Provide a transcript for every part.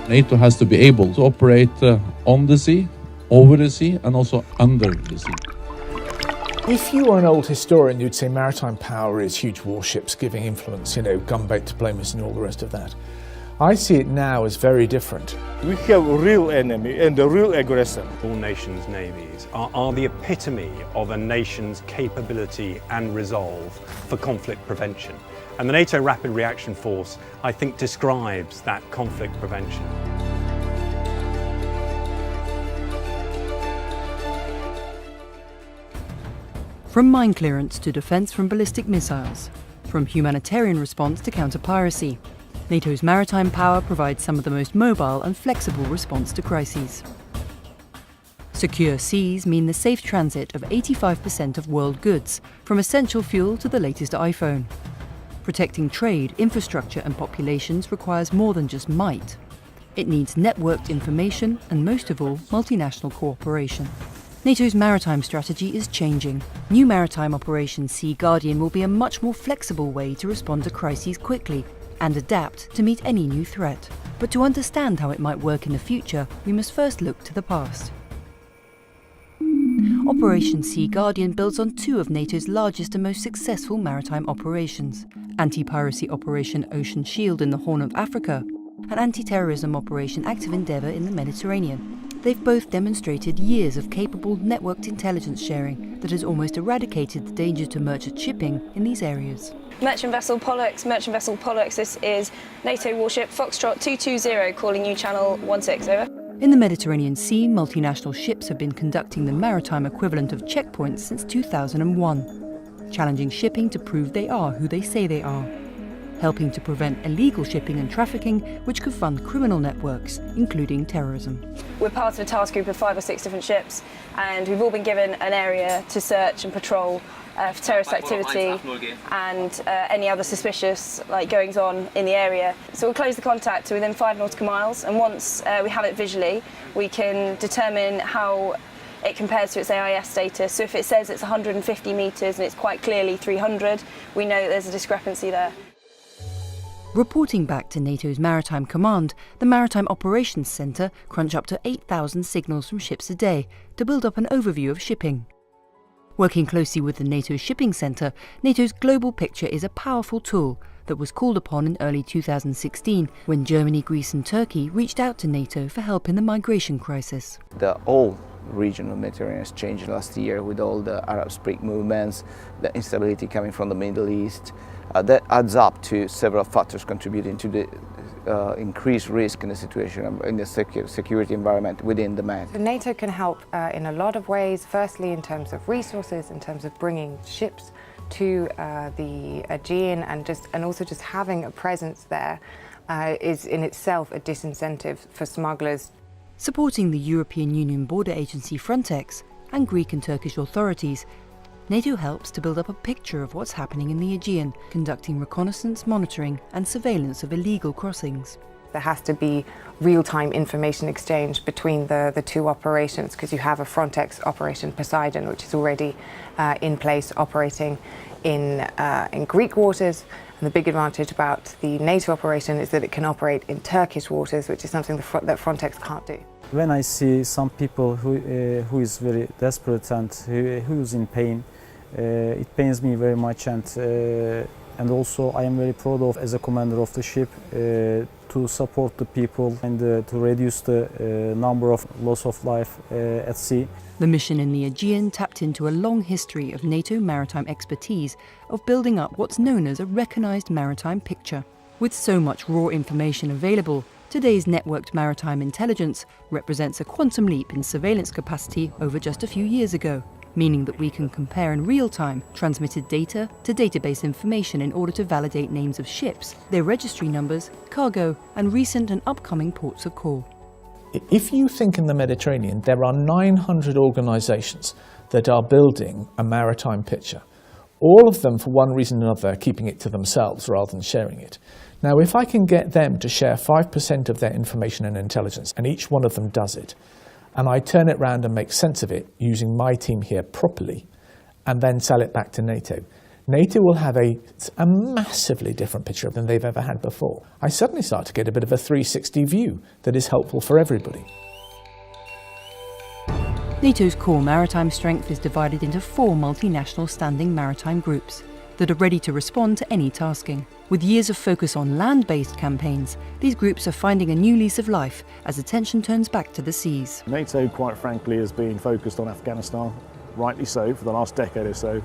NATO has to be able to operate on the sea, over the sea, and also under the sea. If you were an old historian, you'd say maritime power is huge warships giving influence, gunboat diplomacy and all the rest of that. I see it now as very different. We have a real enemy and a real aggressor. All nations' navies are the epitome of a nation's capability and resolve for conflict prevention. And the NATO Rapid Reaction Force, I think, describes that conflict prevention. From mine clearance to defence from ballistic missiles, from humanitarian response to counter-piracy, NATO's maritime power provides some of the most mobile and flexible response to crises. Secure seas mean the safe transit of 85% of world goods, from essential fuel to the latest iPhone. Protecting trade, infrastructure and populations requires more than just might. It needs networked information and, most of all, multinational cooperation. NATO's maritime strategy is changing. New maritime Operation Sea Guardian will be a much more flexible way to respond to crises quickly and adapt to meet any new threat. But to understand how it might work in the future, we must first look to the past. Operation Sea Guardian builds on two of NATO's largest and most successful maritime operations: Anti-Piracy Operation Ocean Shield in the Horn of Africa and Anti-Terrorism Operation Active Endeavour in the Mediterranean. They've both demonstrated years of capable networked intelligence sharing that has almost eradicated the danger to merchant shipping in these areas. Merchant vessel Pollux, this is NATO warship Foxtrot 220 calling you channel 16, over. In the Mediterranean Sea, multinational ships have been conducting the maritime equivalent of checkpoints since 2001, challenging shipping to prove they are who they say they are, helping to prevent illegal shipping and trafficking, which could fund criminal networks, including terrorism. We're part of a task group of 5 or 6 different ships, and we've all been given an area to search and patrol for terrorist activity and any other suspicious goings-on in the area. So we'll close the contact to within 5 nautical miles, and once we have it visually, we can determine how it compares to its AIS status. So if it says it's 150 metres and it's quite clearly 300, we know that there's a discrepancy there. Reporting back to NATO's Maritime Command, the Maritime Operations Centre crunch up to 8,000 signals from ships a day to build up an overview of shipping. Working closely with the NATO Shipping Centre, NATO's global picture is a powerful tool that was called upon in early 2016 when Germany, Greece and Turkey reached out to NATO for help in the migration crisis. The whole region of Mediterranean has changed last year with all the Arab Spring movements, the instability coming from the Middle East. That adds up to several factors contributing to the increased risk in the situation, in the security environment within the Med. NATO can help in a lot of ways, firstly in terms of resources, in terms of bringing ships to the Aegean, and also just having a presence there is in itself a disincentive for smugglers. Supporting the European Union border agency Frontex and Greek and Turkish authorities, NATO helps to build up a picture of what's happening in the Aegean, conducting reconnaissance, monitoring and surveillance of illegal crossings. There has to be real-time information exchange between the two operations, because you have a Frontex operation Poseidon, which is already in place operating in Greek waters. And the big advantage about the NATO operation is that it can operate in Turkish waters, which is something that Frontex can't do. When I see some people who is very desperate and who is in pain, it pains me very much, and also I am very proud of, as a commander of the ship, to support the people and to reduce the number of loss of life at sea. The mission in the Aegean tapped into a long history of NATO maritime expertise of building up what's known as a recognised maritime picture. With so much raw information available, today's networked maritime intelligence represents a quantum leap in surveillance capacity over just a few years ago, meaning that we can compare in real time transmitted data to database information in order to validate names of ships, their registry numbers, cargo, and recent and upcoming ports of call. If you think in the Mediterranean, there are 900 organisations that are building a maritime picture. All of them, for one reason or another, are keeping it to themselves rather than sharing it. Now, if I can get them to share 5% of their information and intelligence, and each one of them does it, and I turn it around and make sense of it using my team here properly, and then sell it back to NATO, NATO will have a massively different picture than they've ever had before. I suddenly start to get a bit of a 360 view that is helpful for everybody. NATO's core maritime strength is divided into 4 multinational standing maritime groups that are ready to respond to any tasking. With years of focus on land-based campaigns, these groups are finding a new lease of life as attention turns back to the seas. NATO, quite frankly, has been focused on Afghanistan, rightly so, for the last decade or so,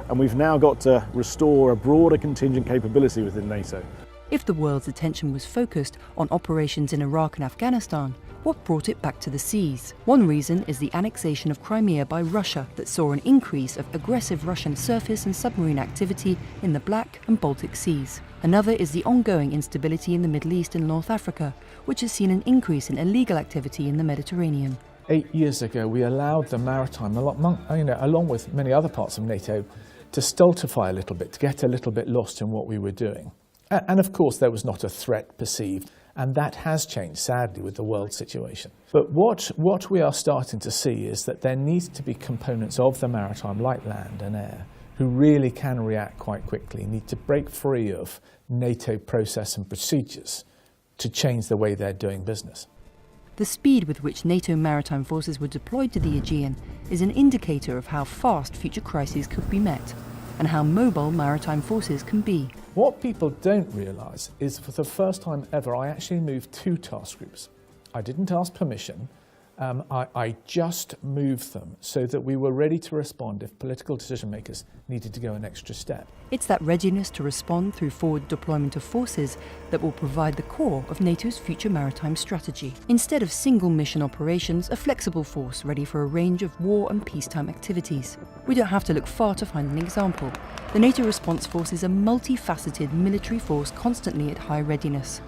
and we've now got to restore a broader contingent capability within NATO. If the world's attention was focused on operations in Iraq and Afghanistan, what brought it back to the seas? One reason is the annexation of Crimea by Russia that saw an increase of aggressive Russian surface and submarine activity in the Black and Baltic Seas. Another is the ongoing instability in the Middle East and North Africa, which has seen an increase in illegal activity in the Mediterranean. 8 years ago, we allowed the maritime, along with many other parts of NATO, to stultify a little bit, to get a little bit lost in what we were doing. And of course, there was not a threat perceived. And that has changed, sadly, with the world situation. But what we are starting to see is that there needs to be components of the maritime, like land and air, who really can react quite quickly, need to break free of NATO process and procedures to change the way they're doing business. The speed with which NATO maritime forces were deployed to the Aegean is an indicator of how fast future crises could be met, and how mobile maritime forces can be. What people don't realise is for the first time ever, I actually moved 2 task groups. I didn't ask permission. I just moved them so that we were ready to respond if political decision makers needed to go an extra step. It's that readiness to respond through forward deployment of forces that will provide the core of NATO's future maritime strategy. Instead of single mission operations, a flexible force ready for a range of war and peacetime activities. We don't have to look far to find an example. The NATO response force is a multifaceted military force constantly at high readiness.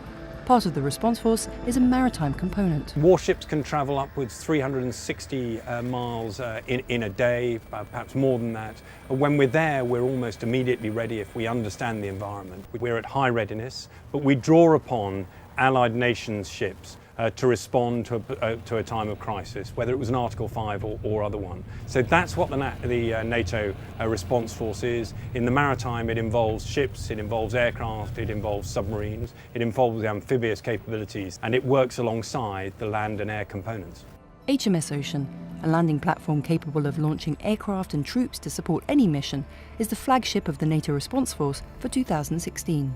Part of the response force is a maritime component. Warships can travel upwards 360 miles in a day, perhaps more than that. When we're there, we're almost immediately ready if we understand the environment. We're at high readiness, but we draw upon allied nations' ships to respond to a time of crisis, whether it was an Article 5 or other one. So that's what the NATO response force is. In the maritime, it involves ships, it involves aircraft, it involves submarines, it involves the amphibious capabilities, and it works alongside the land and air components. HMS Ocean, a landing platform capable of launching aircraft and troops to support any mission, is the flagship of the NATO response force for 2016.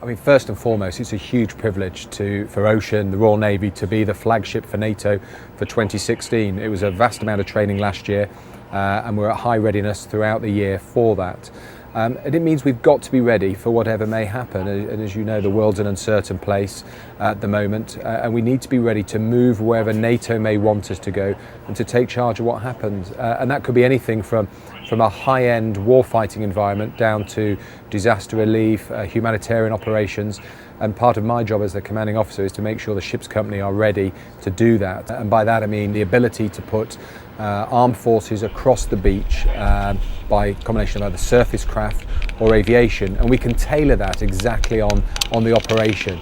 I mean, first and foremost, it's a huge privilege for Ocean, the Royal Navy, to be the flagship for NATO for 2016. It was a vast amount of training last year, and we're at high readiness throughout the year for that. And it means we've got to be ready for whatever may happen. And as you know, the world's an uncertain place at the moment, and we need to be ready to move wherever NATO may want us to go and to take charge of what happens. And that could be anything from a high-end warfighting environment down to disaster relief, humanitarian operations. And part of my job as the commanding officer is to make sure the ship's company are ready to do that. And by that I mean the ability to put armed forces across the beach by a combination of either surface craft or aviation, and we can tailor that exactly on the operation.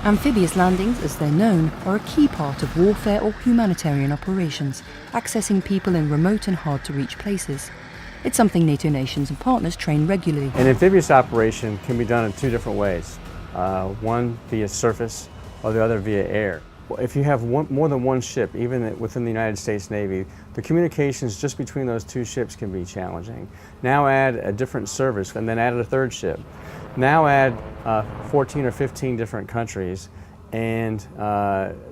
Amphibious landings, as they're known, are a key part of warfare or humanitarian operations, accessing people in remote and hard-to-reach places. It's something NATO nations and partners train regularly. An amphibious operation can be done in 2 different ways. One via surface or the other via air. If you have more than one ship, even within the United States Navy, the communications just between those 2 ships can be challenging. Now add a different service and then add a 3rd ship. Now add 14 or 15 different countries, and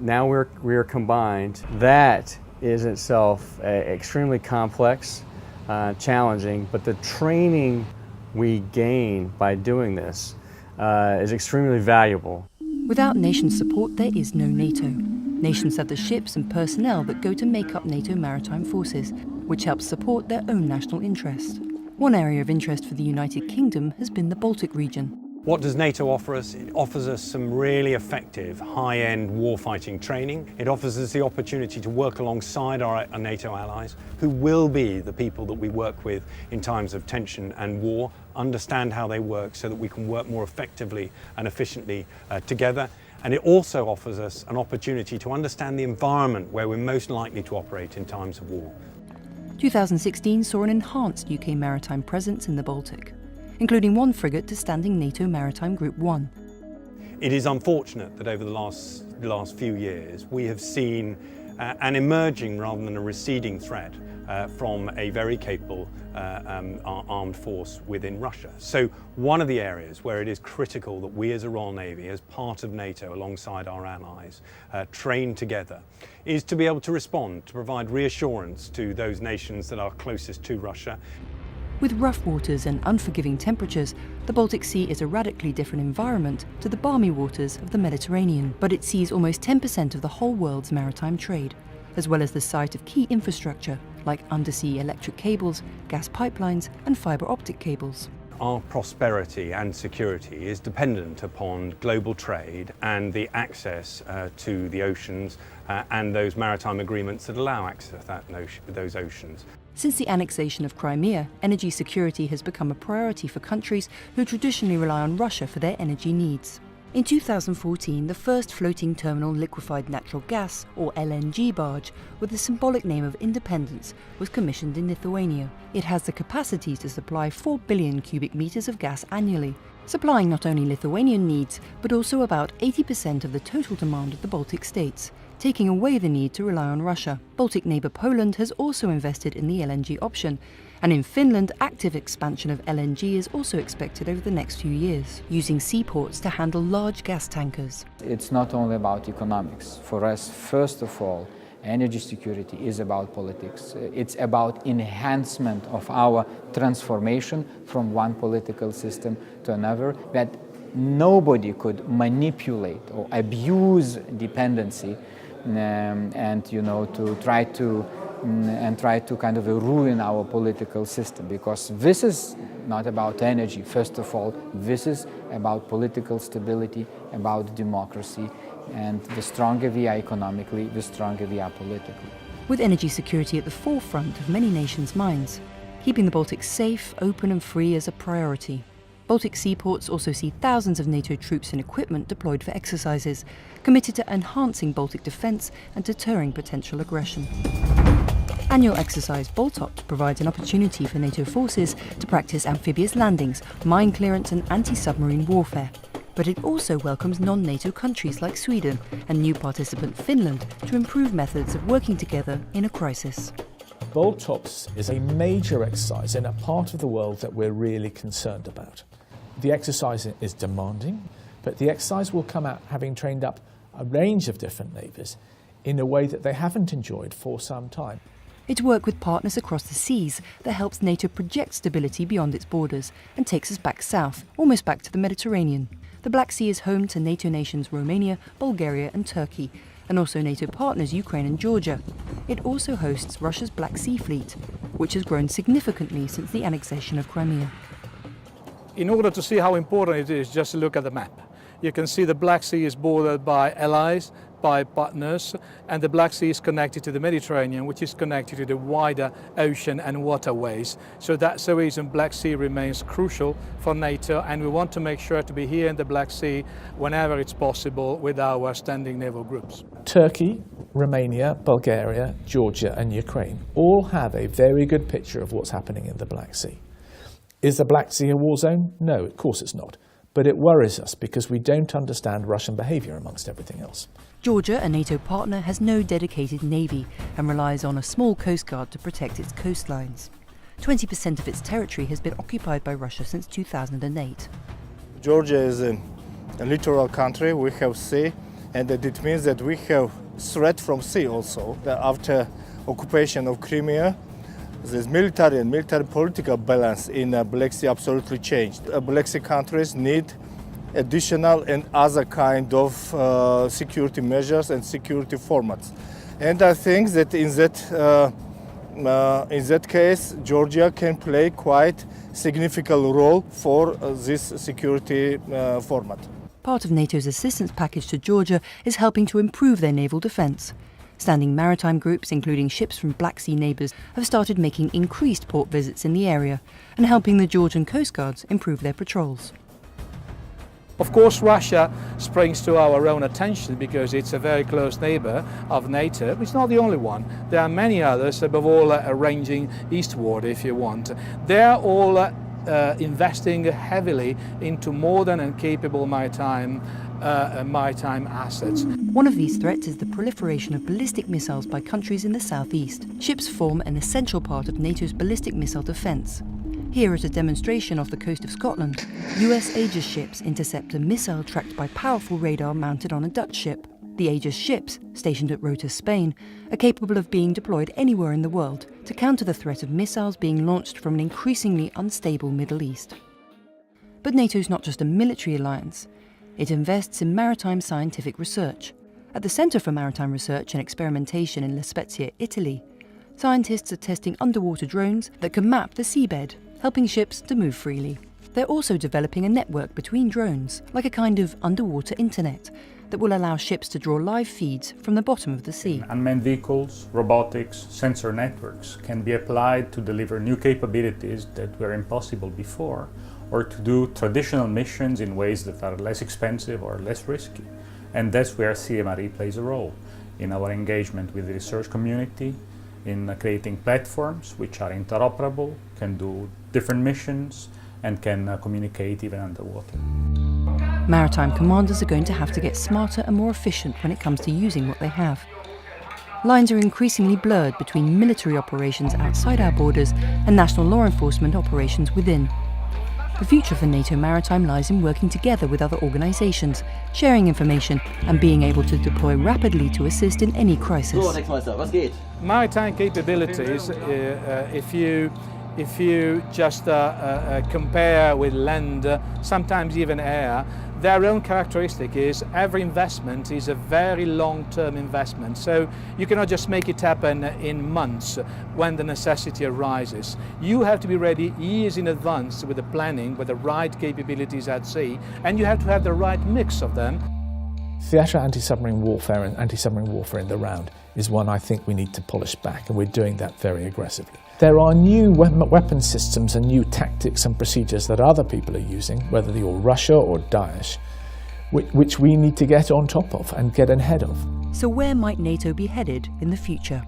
now we're combined. That is itself extremely complex, challenging, but the training we gain by doing this is extremely valuable. Without nation support, there is no NATO. Nations have the ships and personnel that go to make up NATO maritime forces, which helps support their own national interest. One area of interest for the United Kingdom has been the Baltic region. What does NATO offer us? It offers us some really effective high-end warfighting training. It offers us the opportunity to work alongside our NATO allies, who will be the people that we work with in times of tension and war, understand how they work so that we can work more effectively and efficiently together. And it also offers us an opportunity to understand the environment where we're most likely to operate in times of war. 2016 saw an enhanced UK maritime presence in the Baltic. including one frigate to standing NATO Maritime Group 1. It is unfortunate that over the last few years we have seen an emerging rather than a receding threat from a very capable armed force within Russia. So one of the areas where it is critical that we as a Royal Navy, as part of NATO alongside our allies, train together, is to be able to respond, to provide reassurance to those nations that are closest to Russia. With rough waters and unforgiving temperatures, the Baltic Sea is a radically different environment to the balmy waters of the Mediterranean, but it sees almost 10% of the whole world's maritime trade, as well as the site of key infrastructure like undersea electric cables, gas pipelines and fibre optic cables. Our prosperity and security is dependent upon global trade and the access to the oceans and those maritime agreements that allow access to those oceans. Since the annexation of Crimea, energy security has become a priority for countries who traditionally rely on Russia for their energy needs. In 2014, the first floating terminal liquefied natural gas, or LNG barge, with the symbolic name of Independence, was commissioned in Lithuania. It has the capacity to supply 4 billion cubic meters of gas annually, supplying not only Lithuanian needs, but also about 80% of the total demand of the Baltic states, taking away the need to rely on Russia. Baltic neighbour Poland has also invested in the LNG option, and in Finland, active expansion of LNG is also expected over the next few years, using seaports to handle large gas tankers. It's not only about economics. For us, first of all, energy security is about politics. It's about enhancement of our transformation from one political system to another, that nobody could manipulate or abuse dependency and to try to kind of ruin our political system, because this is not about energy. First of all, this is about political stability, about democracy, and the stronger we are economically, the stronger we are politically. With energy security at the forefront of many nations' minds, keeping the Baltic safe, open and free is a priority. Baltic seaports also see thousands of NATO troops and equipment deployed for exercises, committed to enhancing Baltic defence and deterring potential aggression. Annual exercise BALTOPS provides an opportunity for NATO forces to practice amphibious landings, mine clearance and anti-submarine warfare. But it also welcomes non-NATO countries like Sweden and new participant Finland to improve methods of working together in a crisis. BALTOPS is a major exercise in a part of the world that we're really concerned about. The exercise is demanding, but the exercise will come out having trained up a range of different navies in a way that they haven't enjoyed for some time. It's work with partners across the seas that helps NATO project stability beyond its borders and takes us back south, almost back to the Mediterranean. The Black Sea is home to NATO nations Romania, Bulgaria and Turkey, and also NATO partners Ukraine and Georgia. It also hosts Russia's Black Sea Fleet, which has grown significantly since the annexation of Crimea. In order to see how important it is, just look at the map. You can see the Black Sea is bordered by allies, by partners, and the Black Sea is connected to the Mediterranean, which is connected to the wider ocean and waterways. So that's the reason Black Sea remains crucial for NATO, and we want to make sure to be here in the Black Sea whenever it's possible with our standing naval groups. Turkey, Romania, Bulgaria, Georgia and Ukraine all have a very good picture of what's happening in the Black Sea. Is the Black Sea a war zone? No, of course it's not. But it worries us because we don't understand Russian behaviour amongst everything else. Georgia, a NATO partner, has no dedicated navy and relies on a small coast guard to protect its coastlines. 20% of its territory has been occupied by Russia since 2008. Georgia is a littoral country. We have sea, and it means that we have threat from sea also. After occupation of Crimea, this military and military-political balance in Black Sea absolutely changed. Black Sea countries need additional and other kind of security measures and security formats. And I think that in that case, Georgia can play quite significant role for this security format. Part of NATO's assistance package to Georgia is helping to improve their naval defence. Standing maritime groups, including ships from Black Sea neighbours, have started making increased port visits in the area and helping the Georgian Coast Guards improve their patrols. Of course, Russia springs to our own attention because it's a very close neighbour of NATO. It's not the only one. There are many others, above all ranging eastward, if you want. They are all investing heavily into modern and capable maritime assets. One of these threats is the proliferation of ballistic missiles by countries in the southeast. Ships form an essential part of NATO's ballistic missile defence. Here at a demonstration off the coast of Scotland, US Aegis ships intercept a missile tracked by powerful radar mounted on a Dutch ship. The Aegis ships, stationed at Rota, Spain, are capable of being deployed anywhere in the world to counter the threat of missiles being launched from an increasingly unstable Middle East. But NATO's not just a military alliance. It invests in maritime scientific research. At the Centre for Maritime Research and Experimentation in La Spezia, Italy, scientists are testing underwater drones that can map the seabed, helping ships to move freely. They're also developing a network between drones, like a kind of underwater internet, that will allow ships to draw live feeds from the bottom of the sea. Unmanned vehicles, robotics, sensor networks can be applied to deliver new capabilities that were impossible before, or to do traditional missions in ways that are less expensive or less risky. And that's where CMRE plays a role, in our engagement with the research community, in creating platforms which are interoperable, can do different missions, and can communicate even underwater. Maritime commanders are going to have to get smarter and more efficient when it comes to using what they have. Lines are increasingly blurred between military operations outside our borders and national law enforcement operations within. The future for NATO Maritime lies in working together with other organisations, sharing information and being able to deploy rapidly to assist in any crisis. Maritime capabilities, if you just compare with land, sometimes even air, their own characteristic is every investment is a very long-term investment. So you cannot just make it happen in months when the necessity arises. You have to be ready years in advance with the planning, with the right capabilities at sea, and you have to have the right mix of them. Theatre anti-submarine warfare and anti-submarine warfare in the round is one I think we need to polish back, and we're doing that very aggressively. There are new weapon systems and new tactics and procedures that other people are using, whether you're Russia or Daesh, which we need to get on top of and get ahead of. So where might NATO be headed in the future?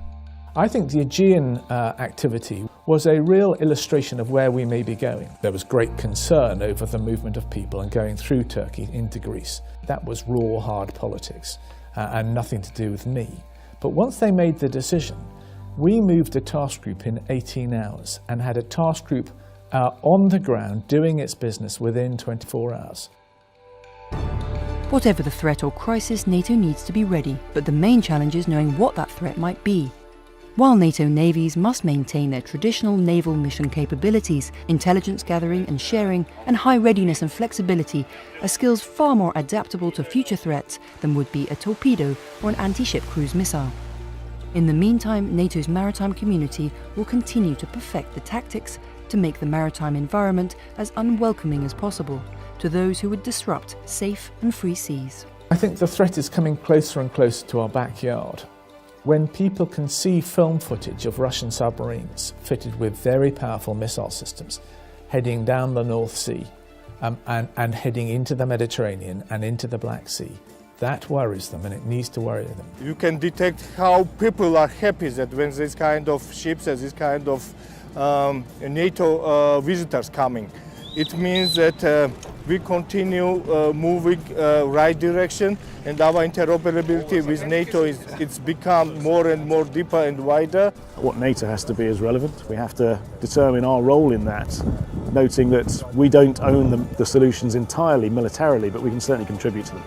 I think the Aegean activity was a real illustration of where we may be going. There was great concern over the movement of people and going through Turkey into Greece. That was raw, hard politics and nothing to do with me. But once they made the decision, we moved a task group in 18 hours and had a task group on the ground doing its business within 24 hours. Whatever the threat or crisis, NATO needs to be ready, but the main challenge is knowing what that threat might be. While NATO navies must maintain their traditional naval mission capabilities, intelligence gathering and sharing, and high readiness and flexibility are skills far more adaptable to future threats than would be a torpedo or an anti-ship cruise missile. In the meantime, NATO's maritime community will continue to perfect the tactics to make the maritime environment as unwelcoming as possible to those who would disrupt safe and free seas. I think the threat is coming closer and closer to our backyard. When people can see film footage of Russian submarines fitted with very powerful missile systems heading down the North Sea and heading into the Mediterranean and into the Black Sea, that worries them, and it needs to worry them. You can detect how people are happy that when this kind of ships and this kind of NATO visitors coming. It means that we continue moving right direction, and our interoperability with NATO it's become more and more deeper and wider. What NATO has to be is relevant. We have to determine our role in that, noting that we don't own the solutions entirely militarily, but we can certainly contribute to them.